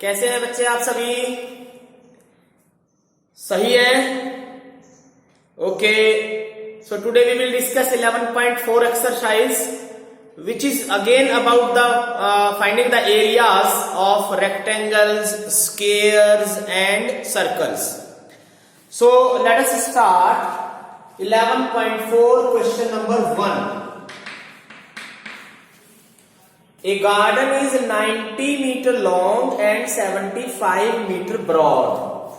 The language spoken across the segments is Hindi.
कैसे हैं बच्चे आप सभी? सही है? Okay, so today we will discuss 11.4 exercise which is again about the finding the areas of rectangles, squares and circles. So let us start 11.4 question number 1. A garden is 90 meter long and 75 meter broad.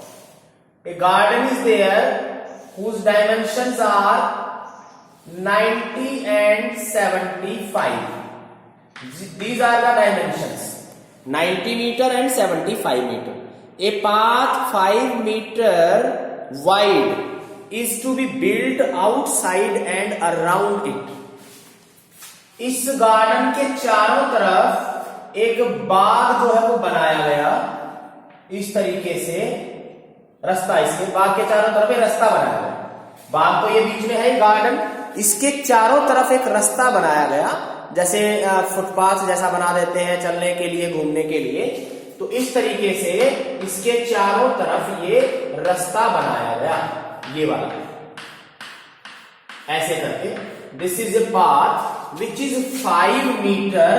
A garden is there whose dimensions are 90 and 75. These are the dimensions, 90 meter and 75 meter. A path 5 meter wide is to be built outside and around it. इस गार्डन के चारों तरफ एक बाग जो है वो बनाया गया, इस तरीके से रास्ता, इसके बाग के चारों तरफ एक रास्ता बनाया गया। बाग तो ये बीच में है गार्डन, इसके चारों तरफ एक रास्ता बनाया गया, जैसे फुटपाथ जैसा बना देते हैं चलने के लिए, घूमने के लिए। तो इस तरीके से इसके चारों तरफ ये रास्ता बनाया गया, ये वाला ऐसे करके। This is a path which is 5 metre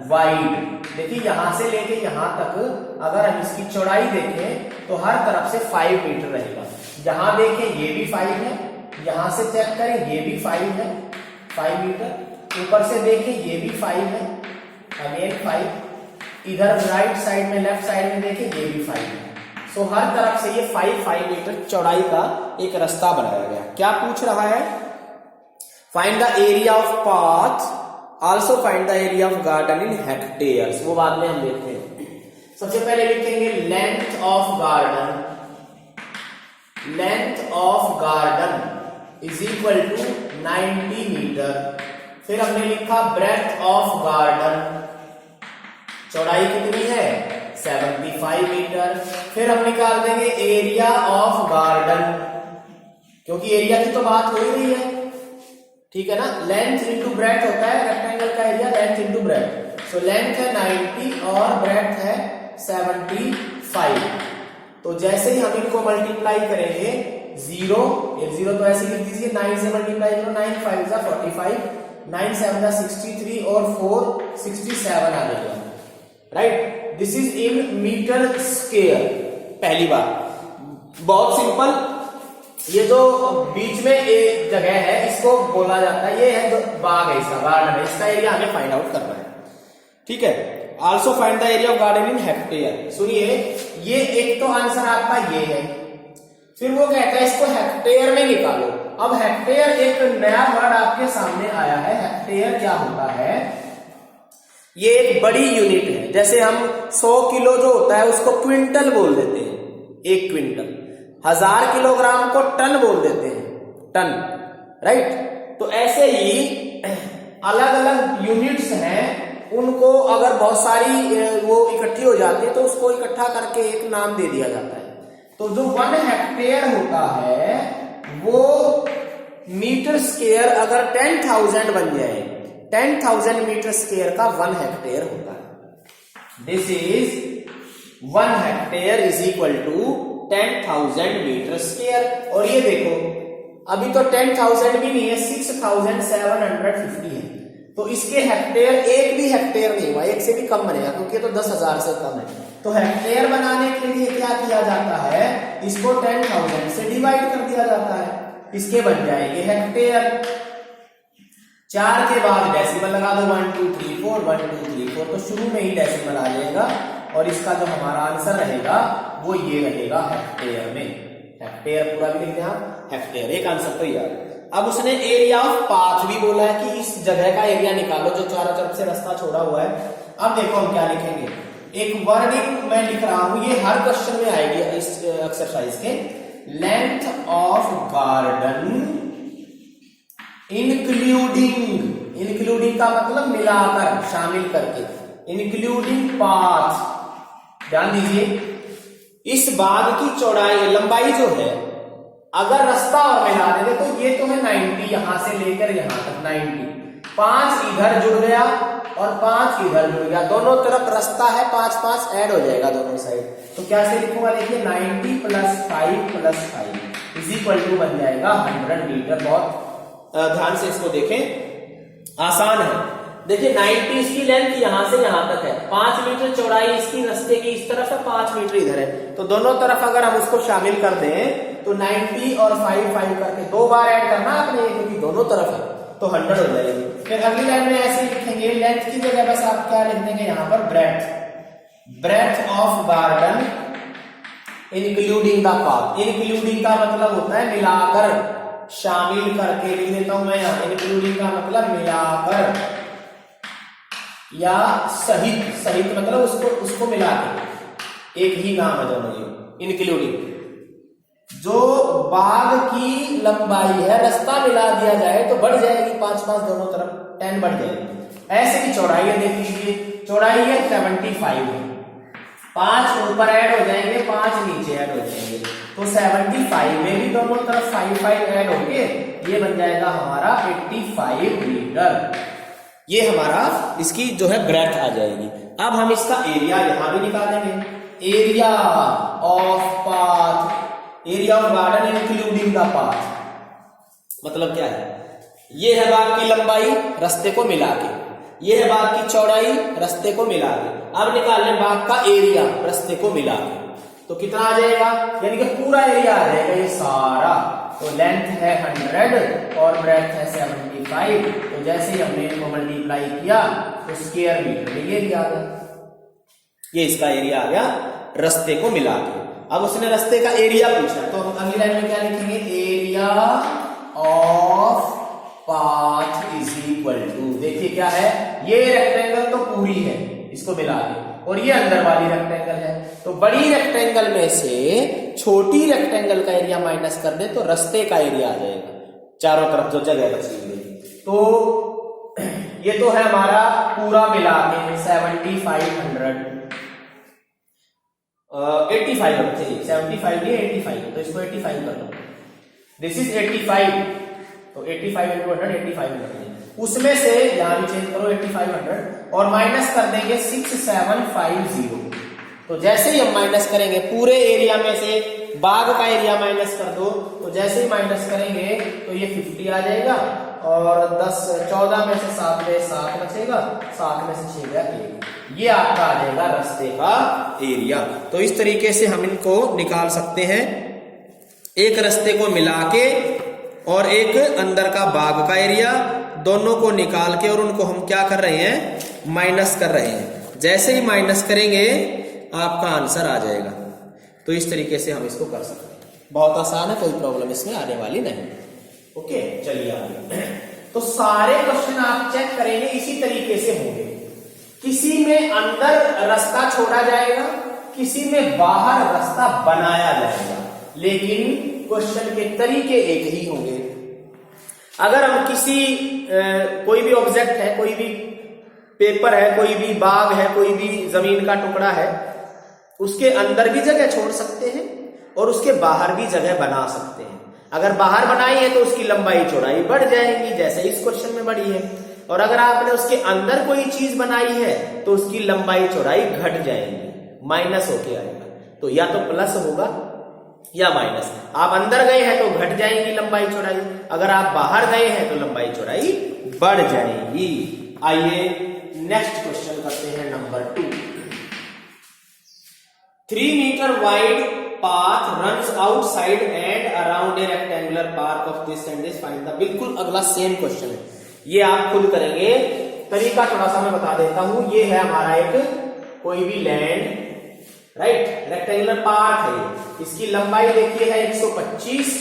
wide. देखिए यहां से लेके यहां तक अगर हम इसकी चौड़ाई देखें तो हर तरफ से 5 मीटर रहेगा। यहां देखें ये भी 5 है, यहां से चेक करें ये भी 5 है, 5 मीटर। ऊपर से देखें ये भी 5 है, अगेन 5। इधर राइट साइड में, लेफ्ट साइड में देखें ये भी 5 है। सो हर तरफ से ये 5 मीटर चौड़ाई का एक रास्ता बनाया गया। क्या पूछ रहा है? Find the area of path, also find the area of garden in hectares. वो बाद में हम देखते हैं। सबसे पहले लिखेंगे length of garden. Length of garden is equal to 90 meter. फिर हमने लिखा breadth of garden. चौड़ाई कितनी है? 75 मीटर। फिर हम निकाल देंगे area of garden, क्योंकि एरिया की तो बात हो ही रही है, ठीक है ना। लेंथ इंटू ब्रेथ होता है रेक्टेंगल का area, length into breadth. So length है 90 और ब्रेथ है 75। तो जैसे ही हम इनको मल्टीप्लाई करेंगे, 0 तो ऐसे लिख दीजिए, 9 से मल्टीप्लाई करो, 9 5 जा 45, 9 7 जा 63 और 4 67 आ जाएगा, right. This is in metre square. पहली बात बहुत सिंपल, ये जो बीच में एक जगह है इसको बोला जाता है, ये है जो बाग है, इसका गार्डन है, इसका एरिया हमें फाइंड आउट करना है, ठीक है। Also find the area of garden in hectare. सुनिए, ये एक तो आंसर आपका ये है, फिर वो कहता है इसको हेक्टेयर में निकालो। अब हेक्टेयर एक नया वर्ड आपके सामने आया है। हेक्टेयर क्या होता है? ये एक बड़ी यूनिट है। जैसे हम 100 किलो जो होता है उसको क्विंटल बोल देते हैं, 1 क्विंटल। 1000 किलोग्राम को टन बोल देते हैं, टन, राइट। तो ऐसे ही अलग अलग यूनिट्स हैं, उनको अगर बहुत सारी वो इकट्ठी हो जाती है तो उसको इकट्ठा करके एक नाम दे दिया जाता है। तो जो 1 हेक्टेयर होता है वो मीटर स्क्वायर अगर 10,000 बन जाए, 10,000 मीटर स्क्वायर का 1 हेक्टेयर होता है। This is 1 hectare is equal to 10,000 metre square. और ये देखो अभी तो 10,000 भी नहीं है, 6,750 है। तो इसके हेक्टेयर, एक भी हेक्टेयर नहीं हुआ, एक से भी कम बनेगा क्योंकि तो 10,000 से कम है। तो हेक्टेयर बनाने के लिए क्या किया जाता है? इसको 10,000 से डिवाइड कर दिया जाता है, इसके बन जाएंगे हेक्टेयर। 4 के बाद डेसिमल लगा दो, 1 2 3 4, 1 2 3 4। तो शुरू में ही डेसिमल आ जाएगा और इसका जो हमारा आंसर रहेगा वो ये रहेगा हेक्टेयर में। हेक्टेयर पूरा भी लिख दें आप, हेक्टेयर। एक आंसर तो यार। अब उसने एरिया ऑफ पाथ भी बोला है कि इस जगह का एरिया निकालो जो चारों तरफ से रास्ता छोड़ा हुआ है। अब देखो हम क्या लिखेंगे, एक वर्डिंग मैं लिख रहा हूं, ये हर क्वेश्चन में आएगी इस एक्सरसाइज के। लेंथ ऑफ गार्डन इंक्लूडिंग का मतलब मिलाकर, शामिल करके, इंक्लूडिंग पाथ। ध्यान दीजिए, इस बाग की चौड़ाई, लंबाई जो है, अगर रास्ता और मिला देंगे तो ये तो है 90, यहां से लेकर यहां तक 90। 5 इधर जुड़ गया और 5 इधर जुड़ गया, दोनों तरफ रास्ता है, 5 ऐड हो जाएगा दोनों साइड। तो क्या से लिखूंगा, देखिए 90 + 5 + 5 इज इक्वल टू बन जाएगा 100 मीटर। बहुत ध्यान से इसको देखें, आसान है। देखिए 90 इसकी लेंथ यहां से यहां तक है, 5 मीटर चौड़ाई इसकी रास्ते की इस तरफ है, 5 मीटर इधर है। तो दोनों तरफ अगर हम उसको शामिल कर दें तो 90 और 5 करके 2 बार ऐड करना आपने, क्योंकि दोनों तरफ है, तो 100 हो जाएगी। फिर अगली लाइन में ऐसे ही लिखेंगे, लेंथ की जगह बस आप क्या लिख देंगे यहाँ पर, breadth of garden including the path. Including का मतलब होता है मिलाकर, शामिल करके लिख देता हूं मैं यहाँ। इंक्लूडिंग का मतलब मिलाकर या सहित, सहित मतलब उसको मिला के, एक ही नाम है दोनों ये। इंक्लूडिंग जो बाग की लंबाई है, रास्ता मिला दिया जाए तो बढ़ जाएगी 5 दोनों तरफ, 10 बढ़ जाएगी। ऐसे की चौड़ाई है, देख लीजिए चौड़ाई है 75 है, 5 ऊपर ऐड हो जाएंगे, 5 नीचे ऐड हो जाएंगे, तो 75 में भी दोनों तरफ 5 ऐड होंगे, ये बन जाएगा हमारा 85 मीटर। ये हमारा इसकी जो है ब्रेथ आ जाएगी। अब हम इसका एरिया यहां भी निकालेंगे, area of path, area of garden including the path मतलब क्या है, ये है बाग की लंबाई रास्ते को मिला के, ये है बाग की चौड़ाई रास्ते को मिला के। अब निकाल लें बाग का एरिया रास्ते को मिला के, तो कितना आ जाएगा, यानी कि पूरा एरिया आ जाएगा ये सारा। तो लेंथ है 100 और ब्रेथ है 75, तो जैसे ही हमने इनको मल्टीप्लाई किया तो स्क्वायर मीटर में ये भी आ गया, ये इसका एरिया आ गया रास्ते को मिला के। अब उसने रास्ते का एरिया पूछा, तो हम अगली लाइन में क्या लिखेंगे, area of path is equal to, देखिए क्या है, ये रेक्टेंगल तो पूरी है इसको मिला के, और ये अंदर वाली रेक्टेंगल है, तो बड़ी रेक्टेंगल में से छोटी रेक्टेंगल का एरिया माइनस कर दे तो रास्ते का एरिया आ जाएगा, चारों तरफ जो जगह बची हुई। तो ये तो है हमारा पूरा मिला के 75 नहीं 85, तो इसको 85 कर लो, दिस इज 85, तो 85 × 100 85 कर देंगे, उसमें से यहां भी चेंज करो 8500 और माइनस कर देंगे 6750। तो जैसे ही हम माइनस करेंगे पूरे एरिया में से बाग का एरिया माइनस कर दो, तो जैसे ही माइनस करेंगे तो ये 50 आ जाएगा, और 14 में से 7 में 7 बचेगा, 7 में से 6 गया 1, ये आपका आ जाएगा रास्ते का एरिया। तो इस तरीके से हम इनको निकाल सकते हैं, एक रास्ते को मिला के और एक अंदर का बाग का एरिया, दोनों को निकाल के और उनको हम क्या कर रहे हैं, माइनस कर रहे हैं। जैसे ही माइनस करेंगे आपका आंसर आ जाएगा। तो इस तरीके से हम इसको कर सकते हैं, बहुत आसान है, कोई प्रॉब्लम इसमें आने वाली नहीं। ओके, चलिए आगे। तो सारे क्वेश्चन आप चेक करेंगे इसी तरीके से होंगे, किसी में अंदर रास्ता छोड़ा जाएगा, किसी में बाहर रास्ता बनाया जाएगा, लेकिन क्वेश्चन के तरीके एक ही होंगे। अगर हम किसी कोई भी ऑब्जेक्ट है, कोई भी पेपर है, कोई भी बाग है, कोई भी जमीन का टुकड़ा है, उसके अंदर भी जगह छोड़ सकते हैं और उसके बाहर भी जगह बना सकते हैं। अगर बाहर बनाई है तो उसकी लंबाई चौड़ाई बढ़ जाएगी, जैसे इस क्वेश्चन में बढ़ी है, और अगर आपने उसके अंदर कोई चीज बनाई है तो उसकी लंबाई चौड़ाई घट जाएगी, माइनस होके आएगा। तो या तो प्लस होगा या माइनस। आप अंदर गए हैं तो घट जाएगी लंबाई चौड़ाई, अगर आप बाहर गए हैं तो लंबाई चौड़ाई बढ़ जाएगी। आइए नेक्स्ट क्वेश्चन करते हैं number 2। 3 metre wide path runs outside and around a rectangular park of this and this, find the, बिल्कुल अगला सेम क्वेश्चन है, ये आप खुद करेंगे। तरीका थोड़ा सा मैं बता देता हूं। ये है हमारा एक कोई भी लैंड, राइट, रेक्टेंगुलर पार्क है, इसकी लंबाई देखिए है 125,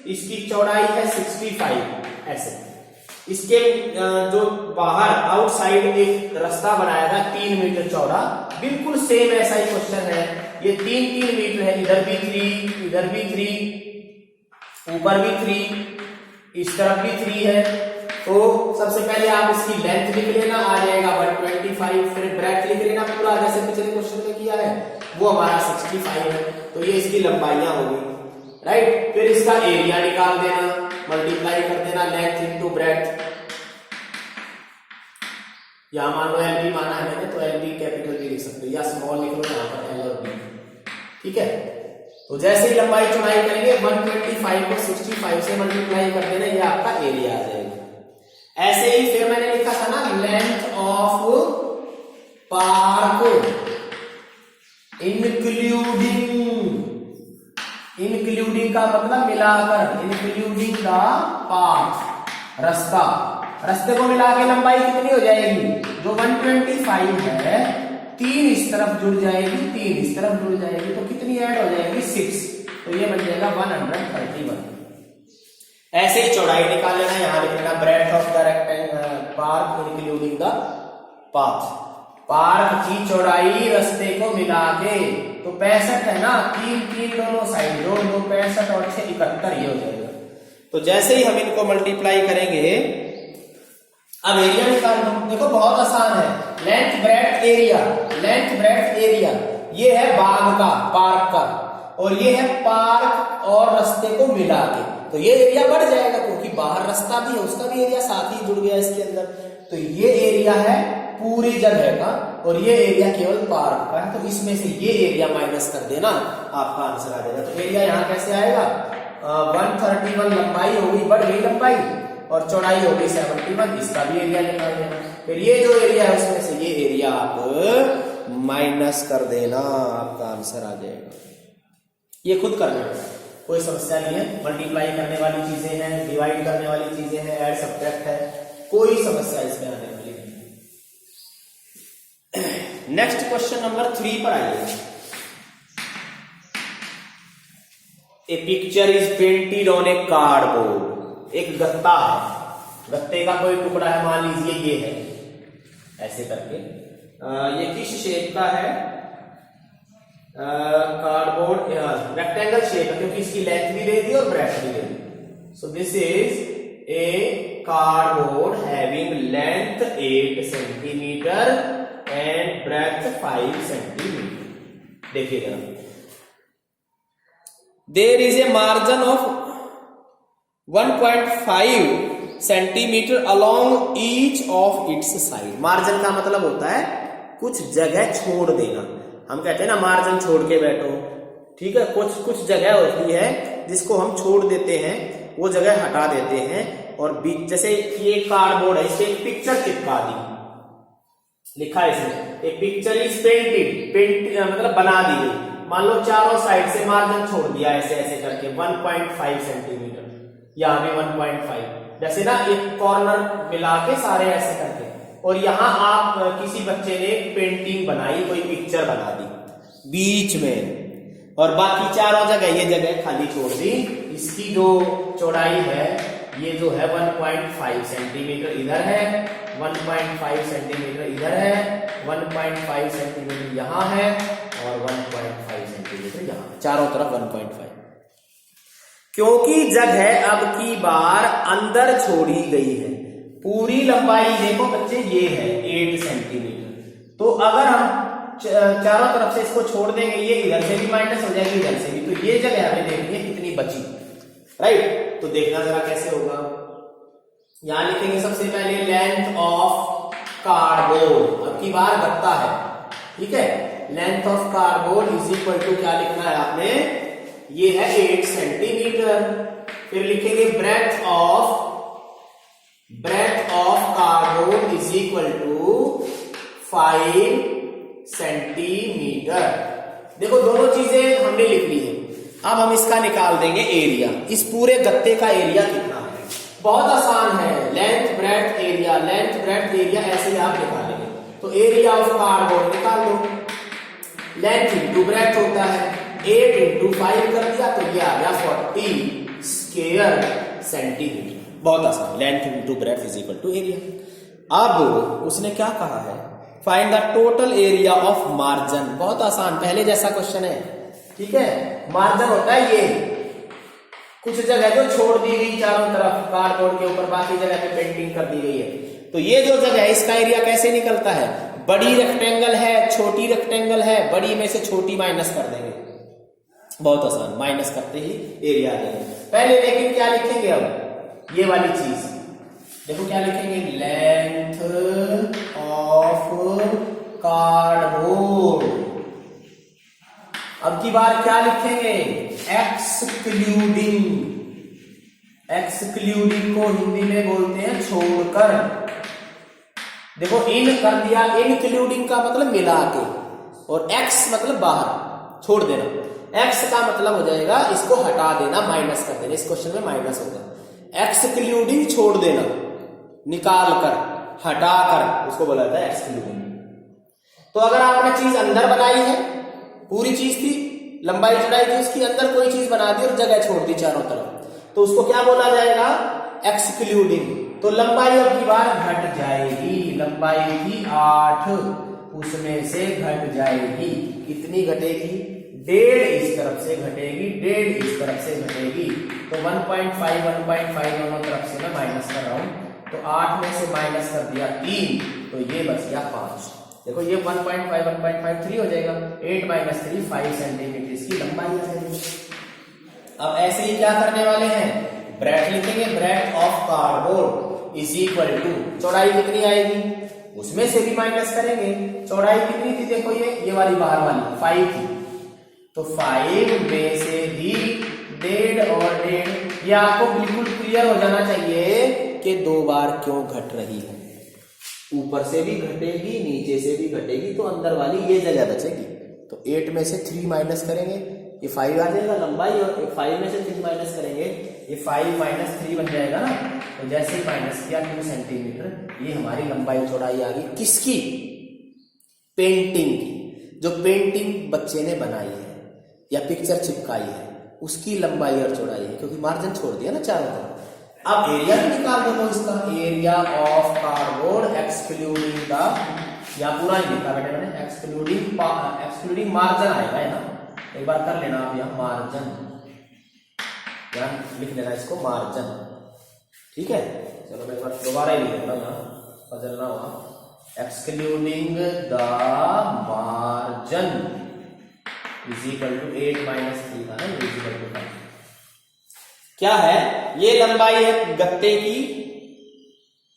इसकी चौड़ाई है 65, ऐसे। इसके जो बाहर आउटसाइड एक रास्ता बनाया था 3 मीटर चौड़ा, बिल्कुल सेम ऐसा ही क्वेश्चन है। ये 3 मीटर है, इधर भी 3, इधर भी 3, ऊपर भी 3, इस तरफ भी 3 है। तो सबसे पहले आप इसकी लेंथ लिख लेना, आ जाएगा 125, फिर ब्रेथ लिख लेना पूरा, जैसे पिछले क्वेश्चन में किया है, वो हमारा 65 है। तो ये इसकी लंबाइयां होगी, राइट। फिर इसका एरिया निकाल देना, मल्टीप्लाई कर देना लेंथ इंटू ब्रेथ, या मान लो एल बी माना है मैंने, तो एल बी कैपिटल बी लिख सकते हो, या स्मॉल लिख लो यहाँ पर एल और बी। ठीक है, तो जैसे ही लंबाई चौड़ाई करेंगे 125 को 65 से मल्टीप्लाई कर देना, ये आपका एरिया आ जाएगा। ऐसे ही फिर मैंने लिखा था ना लेंथ ऑफ पार्क इंक्लूडिंग का मतलब मिलाकर, इंक्लूडिंग द पार्क, रास्ते को मिला के लंबाई कितनी हो जाएगी, जो 125 है 3 इस तरफ जुड़ जाएगी, 3 इस तरफ जुड़ जाएगी, तो कितनी ऐड हो जाएगी 6, तो ये बन जाएगा 131। ऐसे ही चौड़ाई निकाल लेना, यहां लिख लेना breadth of the rectangle park including the path, park की चौड़ाई रास्ते को मिला के, तो 65 है ना, 3 दोनों साइड, 2 65 और 6 71, ये हो जाएगा। तो जैसे ही हम इनको मल्टीप्लाई करेंगे, अब एरिया निकाल लो। देखो बहुत आसान है, length breadth area, length breadth area, ये है बाग का, पार्क का, और ये है पार्क और रास्ते को मिला के, तो ये एरिया बढ़ जाएगा क्योंकि बाहर रास्ता भी है, उसका भी एरिया साथ ही जुड़ गया इसके अंदर। तो ये एरिया है पूरी जगह का, और ये एरिया केवल पार्क का है, तो इसमें से ये एरिया माइनस कर देना, आपका आंसर आ जाएगा। तो एरिया यहाँ कैसे आएगा, 131 लंबाई होगी, बढ़ गई लंबाई, और चौड़ाई होगी 71, इसका भी एरिया निकाल देना। फिर ये जो एरिया है उसमें से ये एरिया आप माइनस कर देना, आपका आंसर आ जाएगा। ये खुद करना है, कोई समस्या नहीं है, मल्टीप्लाई करने वाली चीजें हैं, डिवाइड करने वाली चीजें हैं, ऐड सब्ट्रैक्ट है, कोई समस्या इसमें आने वाली नहीं। नेक्स्ट क्वेश्चन नंबर 3 पर आइए। A picture is painted on a cardboard, एक गत्ता है, गत्ते का कोई टुकड़ा है, मान लीजिए ये है, ऐसे करके ये किस शेप का है, कार्डबोर्ड रेक्टेंगल शेप है, क्योंकि इसकी लेंथ भी दे दी और ब्रेड्थ भी दे दी। So this is a cardboard having length 8 centimetre and breadth 5 centimetre. देखिए जरा, there is a margin of 1.5 centimetre along each of its side. Margin का मतलब होता है कुछ जगह छोड़ देना, हम कहते हैं ना मार्जिन छोड़ के बैठो, ठीक है, कुछ जगह होती है जिसको हम छोड़ देते हैं, वो जगह हटा देते हैं, और बीच, जैसे ये कार्डबोर्ड है, इसे एक पिक्चर चिपका दी, लिखा है इसमें ए पिक्चर इज पेंटेड, मतलब बना दी गई, मान लो चारों साइड से मार्जिन छोड़ दिया ऐसे ऐसे करके 1.5 सेंटीमीटर, यहां भी 1.5, जैसे ना एक कॉर्नर मिला के सारे ऐसे करके, और यहां आप किसी बच्चे ने एक पेंटिंग बनाई, कोई पिक्चर बना दी बीच में, और बाकी चारों जगह ये जगह खाली छोड़ दी। इसकी जो चौड़ाई है ये जो है 1.5 सेंटीमीटर इधर है, 1.5 सेंटीमीटर इधर है, 1.5 सेंटीमीटर यहां है, और 1.5 सेंटीमीटर यहां, चारों तरफ 1.5। क्योंकि जगह अब की बार अंदर छोड़ी गई है, पूरी लंबाई देखो बच्चे ये है 8 सेंटीमीटर, तो अगर हम चारों तरफ से इसको छोड़ देंगे, ये इधर से भी माइनस हो जाएगी, इधर से भी, तो ये जगह हमें देखनी है कितनी बची, राइट। तो देखना जरा कैसे होगा, यहां लिखेंगे सबसे पहले लेंथ ऑफ कार्डबोर्ड, अब की बार गत्ता है, ठीक है, length of cardboard is equal to क्या लिखना है आपने, ये है 8 सेंटीमीटर। फिर लिखेंगे breadth of cardboard is equal to 5 centimetre. देखो दोनों चीजें हमने लिख ली है, अब हम इसका निकाल देंगे एरिया, इस पूरे गत्ते का एरिया कितना है, बहुत आसान है, length breadth area, length breadth area ऐसे ही आप निकालेंगे। तो एरिया ऑफ कार्डबोर्ड निकाल दो, लेंथ इंटू ब्रेड्थ होता है, 8 इंटू 5 कर दिया, तो ये आ गया 40 स्क्वायर सेंटीमीटर, बहुत आसान, length into breadth is equal to area. अब उसने क्या कहा है, find the total area of margin, बहुत आसान, पहले जैसा क्वेश्चन है, ठीक है, मार्जिन होता है ये कुछ जगह जो छोड़ दी गई चारों तरफ कार्डबोर्ड के ऊपर, बाकी जगह पे पेंटिंग कर दी गई है, तो ये जो जगह है इसका एरिया कैसे निकलता है, बड़ी रेक्टेंगल है, छोटी रेक्टेंगल है, बड़ी में से छोटी माइनस कर देंगे, बहुत आसान, माइनस करते ही एरिया आ जाएगा। पहले लेकिन क्या लिखेंगे, अब ये वाली चीज देखो क्या लिखेंगे, लेंथ ऑफ कार्डबोर्ड। अब की बार क्या लिखेंगे, एक्सक्लूडिंग। एक्सक्लूडिंग को हिंदी में बोलते हैं छोड़कर। देखो इन कर दिया, इंक्लूडिंग का मतलब मिला के, और एक्स मतलब बाहर छोड़ देना। एक्स का मतलब हो जाएगा इसको हटा देना, माइनस कर देना। इस क्वेश्चन में माइनस होगा। एक्सक्लूडिंग छोड़ देना, निकाल कर, हटा कर, उसको बोला जाता है एक्सक्लूडिंग। तो अगर आपने चीज अंदर बनाई है, पूरी चीज थी, लंबाई चौड़ाई थी, उसकी अंदर कोई चीज बना दी और जगह छोड़ दी चारों तरफ, तो उसको क्या बोला जाएगा, एक्सक्लूडिंग। तो लंबाई अब की बार घट जाएगी। लंबाई थी 8, उसमें से घट जाएगी। कितनी घटेगी, 1.5 इस तरफ से घटेगी, 1.5 इस तरफ से घटेगी। तो 1.5 1.5 दोनों तरफ से मैं माइनस कर रहा हूं। तो 8 में से माइनस कर दिया 3, तो ये बच गया 5। देखो ये 1.5 1.5 3 हो जाएगा। 8 - 3 5 सेंटीमीटर इसकी लंबाई आ जाएगी। अब ऐसे ही क्या करने वाले हैं, ब्रेथ लिखेंगे। Breadth of cardboard is equal to, चौड़ाई कितनी आएगी, उसमें से भी माइनस करेंगे। चौड़ाई कितनी थी, देखो ये वाली बाहर वाली 5 थी, तो 5 में से भी 1.5 और 1.5, ये आपको बिल्कुल क्लियर हो जाना चाहिए कि 2 बार क्यों घट रही है। ऊपर से भी घटेगी, नीचे से भी घटेगी, तो अंदर वाली ये जगह बचेगी। तो 8 में से 3 माइनस करेंगे, ये 5 आ जाएगा लंबाई, और 5 में से 3 माइनस करेंगे, ये 5 - 3 बन जाएगा ना। तो जैसे ही माइनस किया 2 सेंटीमीटर, ये हमारी लंबाई चौड़ाई आ गई। किसकी, पेंटिंग की। जो पेंटिंग बच्चे ने बनाई है या पिक्चर चिपकाई है, उसकी लंबाई और चौड़ाई है, क्योंकि मार्जिन छोड़ दिया ना चारों तरफ। अब एरिया भी निकाल दो इसका, area of cardboard excluding the, या पूरा ही लिखा बेटे मैंने, एक्सक्लूडिंग मार्जिन आएगा, है ना। एक बार कर लेना आप यहाँ मार्जिन, या लिख लेना इसको मार्जिन, ठीक है। चलो मैं एक बार दोबारा ही लिख लेता हूँ, यहाँ बदलना हुआ। Excluding the margin is equal to 8 - 3 था ना, इज इक्वल टू 5। क्या है, ये लंबाई है गत्ते की,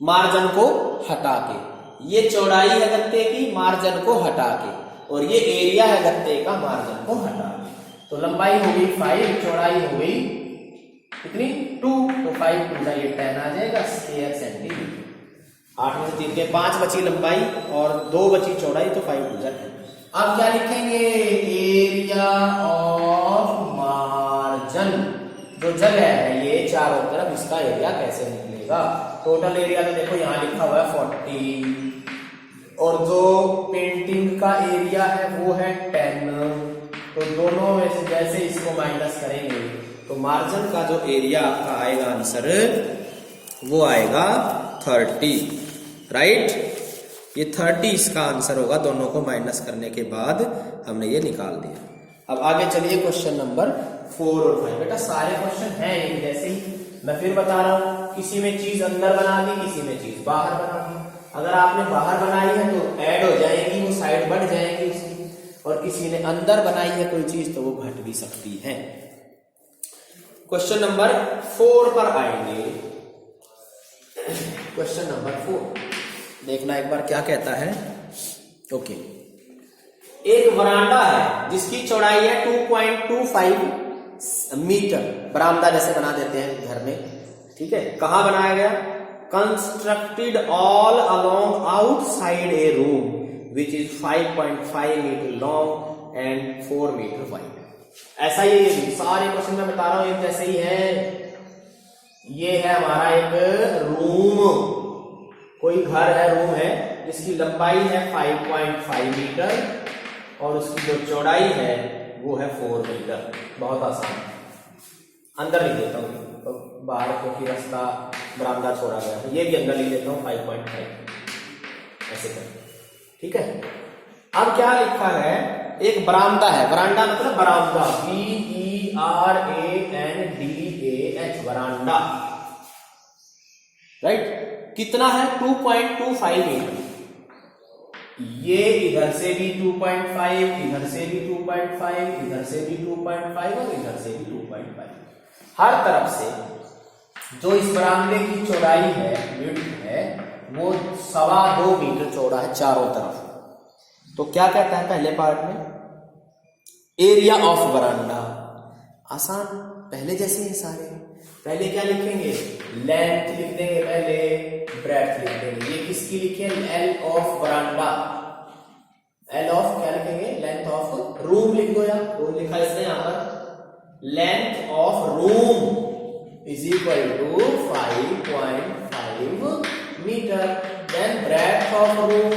मार्जिन को हटा के, ये चौड़ाई है गत्ते की, मार्जिन को हटा के, और ये एरिया है गत्ते का, मार्जिन को हटा के। तो लंबाई हो गई 5, चौड़ाई हो गई कितनी, 2, तो 5 2 ये 10 आ जाएगा स्क्वायर सेंटीमीटर। 8 में से 3 के 5 बची लंबाई और 2 बची चौड़ाई, तो 5 2 10। अब क्या लिखेंगे, एरिया ऑफ मार्जिन, जो जगह है ये चारों तरफ, इसका एरिया कैसे निकलेगा। टोटल एरिया तो देखो यहाँ लिखा हुआ है 40, और जो पेंटिंग का एरिया है वो है 10। तो दोनों में से जैसे इसको माइनस करेंगे, तो मार्जिन का जो एरिया आपका आएगा आंसर, वो आएगा 30, राइट। ये 30 इसका आंसर होगा, दोनों को माइनस करने के बाद हमने ये निकाल दिया। अब आगे चलिए क्वेश्चन नंबर 4 और 5। बेटा सारे क्वेश्चन हैं एक जैसे ही, मैं फिर बता रहा हूं, किसी में चीज अंदर बना दी, किसी में चीज बाहर बना दी। अगर आपने बाहर बनाई है तो ऐड हो जाएगी, वो साइड बढ़ जाएगी उसकी, और किसी ने अंदर बनाई है कोई चीज तो वो घट भी सकती है। क्वेश्चन नंबर 4 पर आएंगे। क्वेश्चन नंबर 4 देखना एक बार क्या कहता है। ओके, एक वरांडा है जिसकी चौड़ाई है 2.25 मीटर। बरामदा जैसे बना देते हैं घर में, ठीक है। कहां बनाया गया, constructed all along outside a room which is 5.5 metre long and 4 metre wide. ऐसा ही है, सारे क्वेश्चन मैं बता रहा हूं एक जैसे ही है। ये है हमारा एक रूम, कोई घर है, रूम है, जिसकी लंबाई है 5.5 मीटर और उसकी जो चौड़ाई है वो है 4 मीटर। बहुत आसान, अंदर लिख देता हूँ तो बाहर क्योंकि रास्ता बरामदा छोड़ा गया, तो ये भी अंदर लिख देता हूँ 5.5 ऐसे कर, ठीक है। अब क्या लिखा है, एक बरामदा है, बरांडा मतलब बरामदा, BERANDAH, बरांडा, राइट। कितना है 2.25 मीटर। ये इधर से भी 2.5, इधर से भी 2.5, इधर से भी 2.5 और इधर से भी 2.5, हर तरफ से जो इस बरामदे की चौड़ाई है, विड्थ है, वो 2.25 मीटर चौड़ा है चारों तरफ। तो क्या कहता है पहले पार्ट में, एरिया ऑफ बरामदा। आसान, पहले जैसे ही सारे। पहले क्या लिखेंगे, लेंथ लिख देंगे, पहले ब्रेड्थ लिख देंगे। ये किसकी लिखे, एल ऑफ बरामदा, एल ऑफ क्या लिखेंगे, लेंथ ऑफ रूम लिख दो यार, रूम लिखा इसने यहां पर। Length of room is equal to 5.5 meter, then breadth of room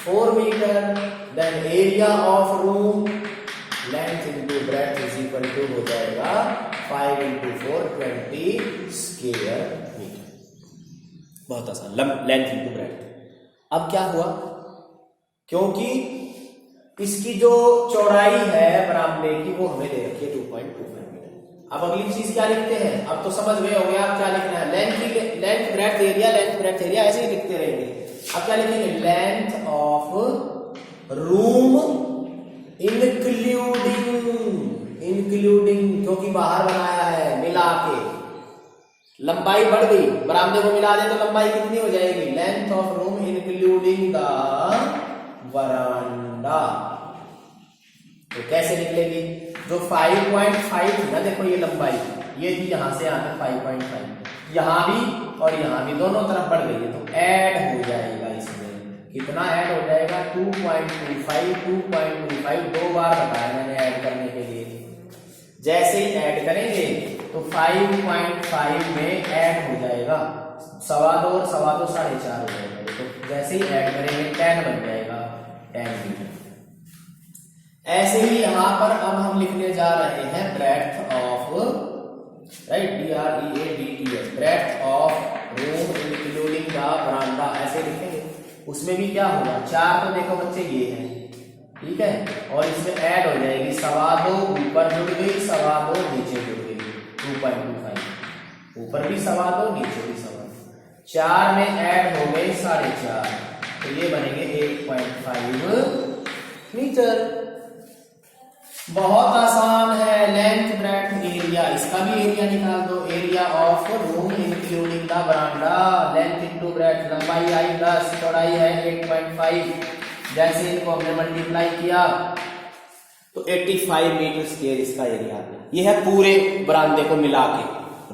4 meter, then area of room, length into breadth is equal to हो जाएगा 5 into 4 20 square meter। बहुत आसान, लेंथ into breadth। अब क्या हुआ, क्योंकि इसकी जो चौड़ाई है बरामदे की वो हमें दे रखी है 2.25 मीटर। अब अगली चीज क्या लिखते हैं, अब तो समझ गए होंगे आप क्या लिखना है, length breadth area, length breadth area ऐसे ही लिखते रहेंगे। अब क्या लिखेंगे, लेंथ ऑफ रूम इंक्लूडिंग, क्योंकि बाहर बनाया है मिला के, लंबाई बढ़ गई, बरामदे को मिला दे तो लंबाई कितनी हो जाएगी, length of room including the वरांडा। तो कैसे निकलेगी, जो 5.5 थी ना, देखो ये लंबाई ये थी, यहां से यहां तक 5.5, यहां भी और यहां भी दोनों तरफ बढ़ गई है, तो ऐड हो जाएगा इसमें, कितना ऐड हो जाएगा 2.25 दो बार बताया मैंने ऐड करने के लिए। जैसे ही ऐड करेंगे तो 5.5 में ऐड हो जाएगा 2.25 और 2.25 4.5 हो जाएगा। तो जैसे ही ऐड करेंगे 10 बन जाएगा, 10 मीटर। ऐसे ही यहां पर अब हम लिखने जा रहे हैं breadth of, right, BREADTH, breadth of room including the बरामदा, ऐसे लिखेंगे। उसमें भी क्या होगा, 4 तो देखो बच्चे ये है, ठीक है, और इसमें ऐड हो जाएगी 2.25 ऊपर जुड़ गई, 2.25 नीचे जुड़ गई, 2.25 ऊपर भी 2.25 नीचे भी 2.25, 4 में ऐड हो गए 4.5, तो ये बनेंगे 8.5 मीटर। बहुत आसान है, लेंथ ब्रेड्थ एरिया, इसका भी एरिया निकाल दो, area of room including the बरामदा, लेंथ इनटू ब्रेड्थ, लंबाई आई 10, चौड़ाई है 8.5, जैसे इनको हमने मल्टीप्लाई किया तो 85 मीटर स्क्वायर इसका एरिया आ गया। ये है पूरे बरामदे को मिला के,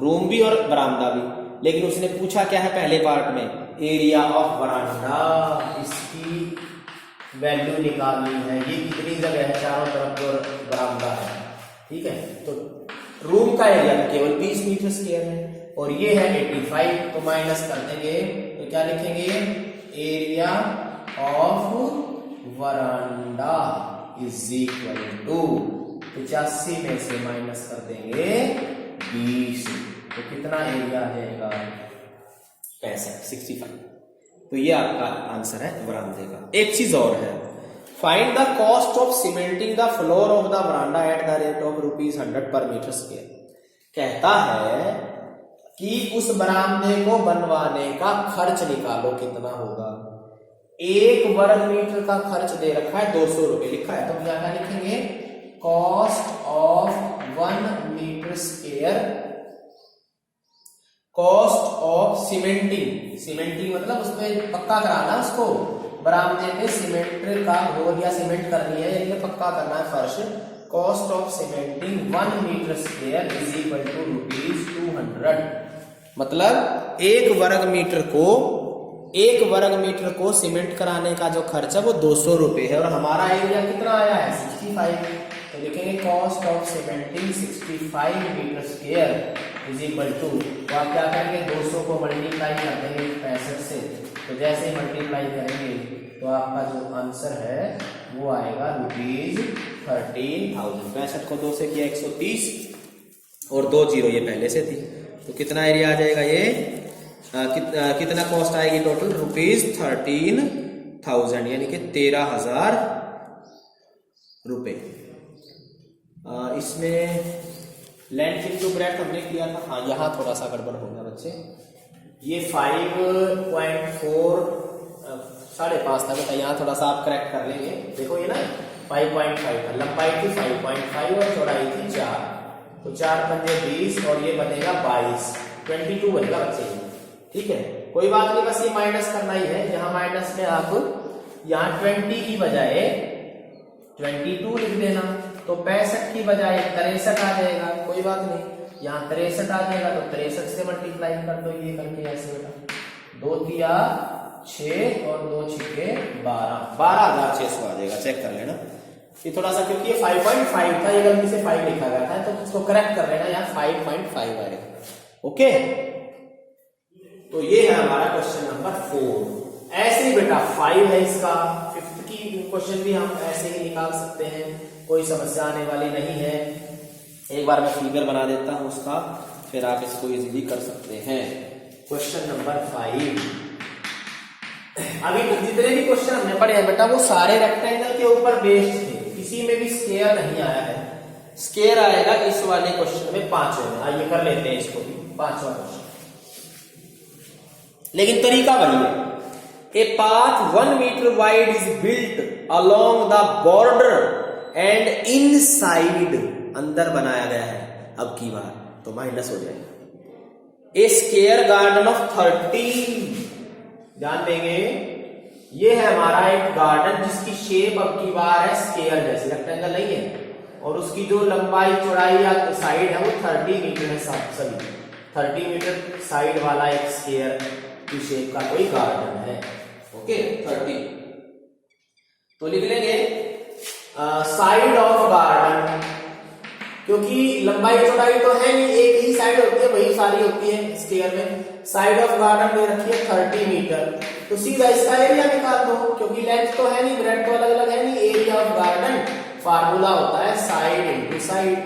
रूम भी और बरामदा भी। लेकिन उसने पूछा क्या है पहले पार्ट में, एरिया ऑफ बरामदा, इसकी वैल्यू निकालनी है। ये कितनी जगह है, चारों तरफ पर बरामदा है, ठीक है। तो रूम का एरिया तो केवल 20 मीटर स्क्वायर है और ये है 85, तो माइनस कर देंगे तो क्या लिखेंगे, area of veranda is equal to 85 में से माइनस कर देंगे 20, तो कितना एरिया आ जाएगा, 65। तो ये आपका आंसर है बरामदे का। एक चीज और है, find the cost of cementing the floor of the veranda at the rate of ₹100 पर मीटर स्क्वायर। कहता है कि उस बरामदे को बनवाने का खर्च निकालो, कितना होगा। 1 वर्ग मीटर का खर्च दे रखा है, 200 रुपए लिखा है, तो क्या लिखेंगे, cost of 1 metre square, cost of cementing मतलब उसमें पक्का कराना, उसको बरामदे में सीमेंट का घोल या सीमेंट करनी है, यानी पक्का करना है फर्श। Cost of cementing 1 metre square is equal to ₹200, मतलब 1 वर्ग मीटर को सीमेंट कराने का जो खर्च है वो 200 रुपए है, और हमारा एरिया कितना आया है 65, तो लिखेंगे cost of cementing 65 metre square is equal to, तो आप क्या करेंगे 200 को मल्टीप्लाई कर देंगे 65 से, तो जैसे ही मल्टीप्लाई करेंगे तो आपका जो आंसर है वो आएगा ₹13,000। 65 को 2 से किया 130 और 2 जीरो ये पहले से थी, तो कितना एरिया आ जाएगा, ये कितना कॉस्ट आएगी टोटल, ₹13,000 यानी कि 13,000 रुपए। इसमें लेंथ इनटू ब्रेड्थ हमने किया था, हाँ यहाँ थोड़ा सा गड़बड़ हो गया बच्चे, ये 5.4 5.5 था बेटा, यहाँ थोड़ा सा आप करेक्ट कर लेंगे। देखो ये ना 5.5 था, लंबाई थी 5.5 और चौड़ाई थी 4, तो 4 पंजे 20 और ये बनेगा 22, 22 बनेगा बच्चे, ठीक है। कोई बात नहीं, बस ये माइनस करना ही है। यहाँ माइनस में आप यहाँ 20 की बजाय 22 लिख देना, तो 65 की बजाय 63 आ जाएगा। कोई बात नहीं, यहाँ 63 आ जाएगा तो 63 से मल्टीप्लाई कर दो ये करके ऐसे बेटा। 2 तिया 6 और 2 छिके 12,600 आ जाएगा। चेक कर लेना ये थोड़ा सा, क्योंकि ये 5.5 था, ये गलती से 5 लिखा गया था, तो इसको करेक्ट कर लेना, यहाँ 5.5 आएगा। ओके, तो ये है हमारा क्वेश्चन नंबर 4। ऐसे ही बेटा 5 है इसका, 5th की क्वेश्चन भी हम ऐसे ही निकाल सकते हैं, कोई समस्या आने वाली नहीं है। एक बार मैं फिगर बना देता हूं उसका, फिर आप इसको इजीली कर सकते हैं। क्वेश्चन नंबर 5, अभी जितने भी क्वेश्चन हमने पढ़े हैं बेटा वो सारे रेक्टेंगल के ऊपर बेस्ड थे, किसी में भी स्क्वायर नहीं आया है। स्क्वायर आएगा इस वाले क्वेश्चन में 5वें में। आइए कर लेते हैं इसको भी, 5वां क्वेश्चन, लेकिन तरीका वही है। A path 1 metre wide is built along the border and inside, अंदर बनाया गया है। अब की बार तो माइनस हो जाएगा। ए स्क्वायर गार्डन ऑफ 13, ध्यान देंगे ये है हमारा एक गार्डन जिसकी शेप अब की बार है स्क्वायर जैसी, रेक्टेंगल नहीं है, और उसकी जो लंबाई चौड़ाई या साइड है वो 30 मीटर है। सभी 30 मीटर साइड वाला एक स्क्वायर की शेप का कोई गार्डन है। ओके, 30 तो लिख लेंगे साइड ऑफ गार्डन, क्योंकि लंबाई चौड़ाई तो है नहीं, एक ही साइड होती है, वही सारी होती है स्क्वायर में। साइड ऑफ गार्डन में रखिए 30 मीटर, तो सीधा इसका एरिया निकाल दो, क्योंकि लेंथ तो है नहीं, ब्रेड्थ तो अलग अलग है नहीं। एरिया ऑफ गार्डन फार्मूला होता है साइड इंटू साइड।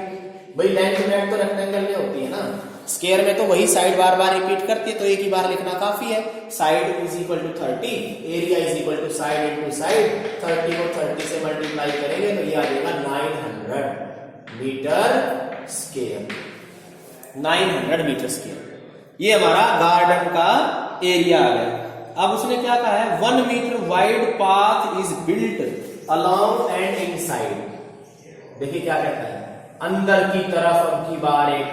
भाई लेंथ ब्रेड्थ तो रेक्टेंगल में होती है ना, स्क्वायर में तो वही साइड बार बार रिपीट करती है, तो एक ही बार लिखना काफी है। Side is equal to 30, area is equal to side into side. 30 को 30 से मल्टीप्लाई करेंगे तो ये आ जाएगा 900 मीटर स्क्वायर, 900 मीटर स्क्वायर। ये हमारा गार्डन का एरिया आ गया। अब उसने क्या कहा है, 1 metre wide path is built along and inside. देखिए क्या कहता है, अंदर की तरफ अब की बार एक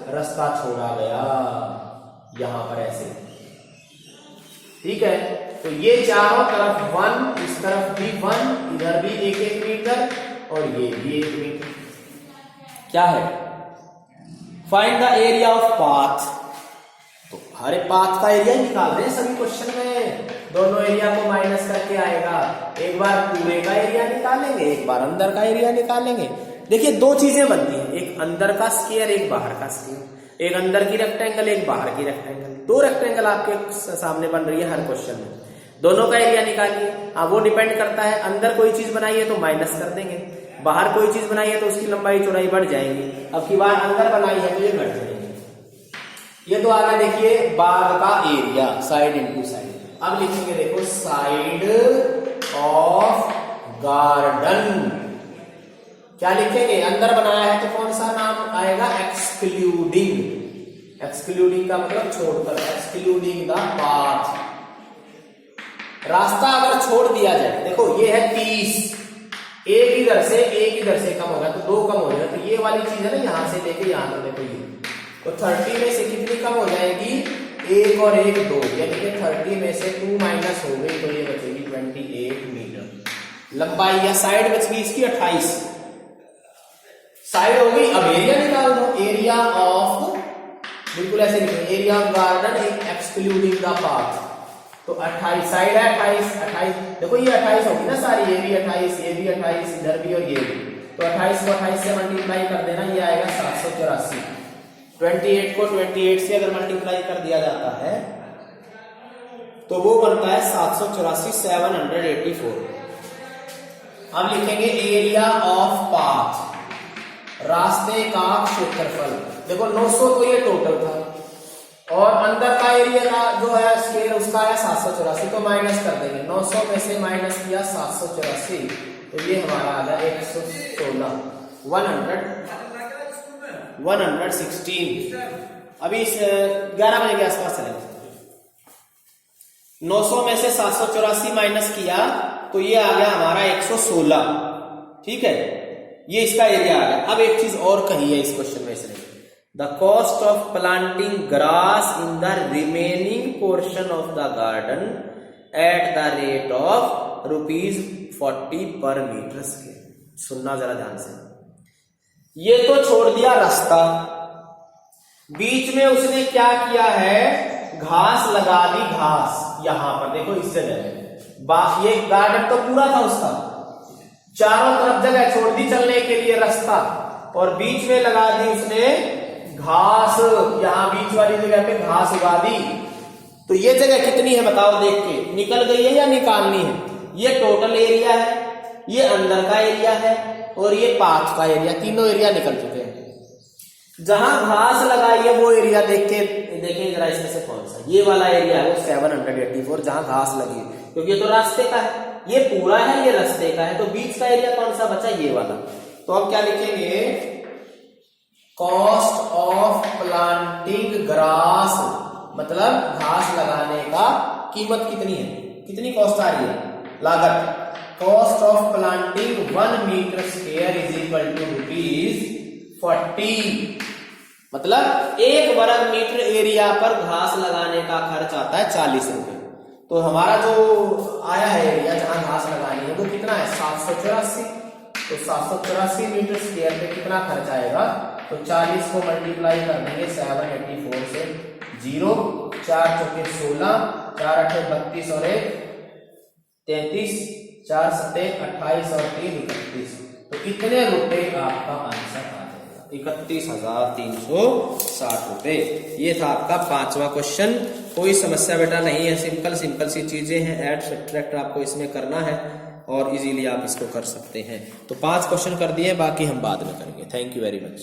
रास्ता छोड़ा गया, यहां पर ऐसे, ठीक है। तो ये चारों तरफ 1, इस तरफ भी 1, इधर भी 1-1 मीटर और ये भी 1 मीटर। क्या है, find the area of path. तो हर पाथ का एरिया निकाल रहे हैं सभी क्वेश्चन में, दोनों एरिया को माइनस करके आएगा। एक बार पूरे का एरिया निकालेंगे, एक बार अंदर का एरिया निकालेंगे। देखिए 2 चीजें बनती हैं, एक अंदर का स्क्वायर, एक बाहर का स्क्वायर। एक अंदर की रेक्टेंगल, एक बाहर की रेक्टेंगल। 2 रेक्टेंगल आपके सामने बन रही है हर क्वेश्चन में, दोनों का एरिया निकालिए। अब वो डिपेंड करता है, अंदर कोई चीज बनाई है तो माइनस कर देंगे, बाहर कोई चीज बनाई है तो उसकी लंबाई चौड़ाई बढ़ जाएगी। अब की बार अंदर बनाई है तो ये घट जाएगी। ये तो आगे देखिए बाग का एरिया, साइड इंटू साइड। अब लिखेंगे देखो साइड ऑफ गार्डन, क्या लिखेंगे, अंदर बनाया है तो कौन सा नाम आएगा, एक्सक्लूडिंग। एक्सक्लूडिंग का मतलब छोड़कर, एक्सक्लूडिंग द पाथ। रास्ता अगर छोड़ दिया जाए, देखो ये है 30, एक इधर से कम होगा तो 2 कम हो जाएगा, तो ये वाली चीज है ना, यहां से लेके यहां तक देखो ये, तो 30 में से कितनी कम हो जाएगी, 1 और 1 2, यानी कि 30 में से 2 माइनस हो गई तो ये बचेगी 28 मीटर लंबाई, या साइड बच गई इसकी 28, साइड हो गई। अब एरिया निकाल दो, एरिया ऑफ, बिल्कुल ऐसे लिखेंगे, area of garden excluding the path. तो 28, साइड है 28, देखो ये 28 होगी ना सारी, ये भी 28, ये भी 28, इधर भी और ये भी, तो 28 को 28 से मल्टीप्लाई कर देना, ये आएगा 784। 28 को 28 से अगर मल्टीप्लाई कर दिया जाता है तो वो बनता है 784, 784। अब लिखेंगे एरिया ऑफ पाथ, रास्ते का क्षेत्रफल। देखो 900 तो ये टोटल था, और अंदर का एरिया का जो है स्क्वायर उसका है 784, तो माइनस कर देंगे। 900 में से माइनस किया 784, तो ये हमारा आ गया 116, 116। अभी 11 बजे के आसपास चलेंगे। 900 में से 784 माइनस किया तो ये आ गया हमारा 116, ठीक है, ये इसका एरिया आ गया। अब एक चीज और कही है इस क्वेश्चन में इसने, the cost of planting grass in the remaining portion of the garden at the rate of ₹40 पर मीटर स्क्वायर। सुनना जरा ध्यान से, ये तो छोड़ दिया रास्ता, बीच में उसने क्या किया है, घास लगा दी, घास यहां पर देखो इस जगह, ये गार्डन तो पूरा था उसका, चारों तरफ जगह छोड़ दी चलने के लिए रास्ता, और बीच में लगा दी उसने घास, यहां बीच वाली जगह पे घास उगा दी। तो ये जगह कितनी है बताओ, देख के निकल गई है या निकालनी है? ये टोटल एरिया है, ये अंदर का एरिया है, और ये पाथ का एरिया, तीनों एरिया निकल चुके हैं। जहां घास लगाई है वो एरिया देखें जरा इसमें से कौन सा, ये वाला एरिया है वो 784 जहां घास लगी, क्योंकि ये तो रास्ते का है, ये पूरा है, ये रास्ते का है, तो बीच का एरिया कौन सा बचा, ये वाला। तो अब क्या लिखेंगे, कॉस्ट ऑफ प्लांटिंग ग्रास, मतलब घास लगाने का कीमत कितनी है, कितनी कॉस्ट आ रही है, लागत। Cost of planting 1 metre square is equal to ₹40, मतलब 1 वर्ग मीटर एरिया पर घास लगाने का खर्च आता है 40 रुपए। तो हमारा जो आया है एरिया जहां घास लगानी है वो कितना है, 784। तो 784 मीटर स्क्वायर पे कितना खर्च आएगा, तो 40 को मल्टीप्लाई कर देंगे 784 से, 0 4 चौके 16, 4 8 32 और 1 33, 4 7 28 और 3 31। तो कितने रुपए आपका आंसर आ जाएगा, 31,360 रुपए। ये था आपका 5वां क्वेश्चन। कोई समस्या बेटा नहीं है, सिंपल सी चीजें हैं, ऐड सब्ट्रैक्ट आपको इसमें करना है और इजीली आप इसको कर सकते हैं। तो 5 क्वेश्चन कर दिए, बाकी हम बाद में करेंगे। Thank you very much.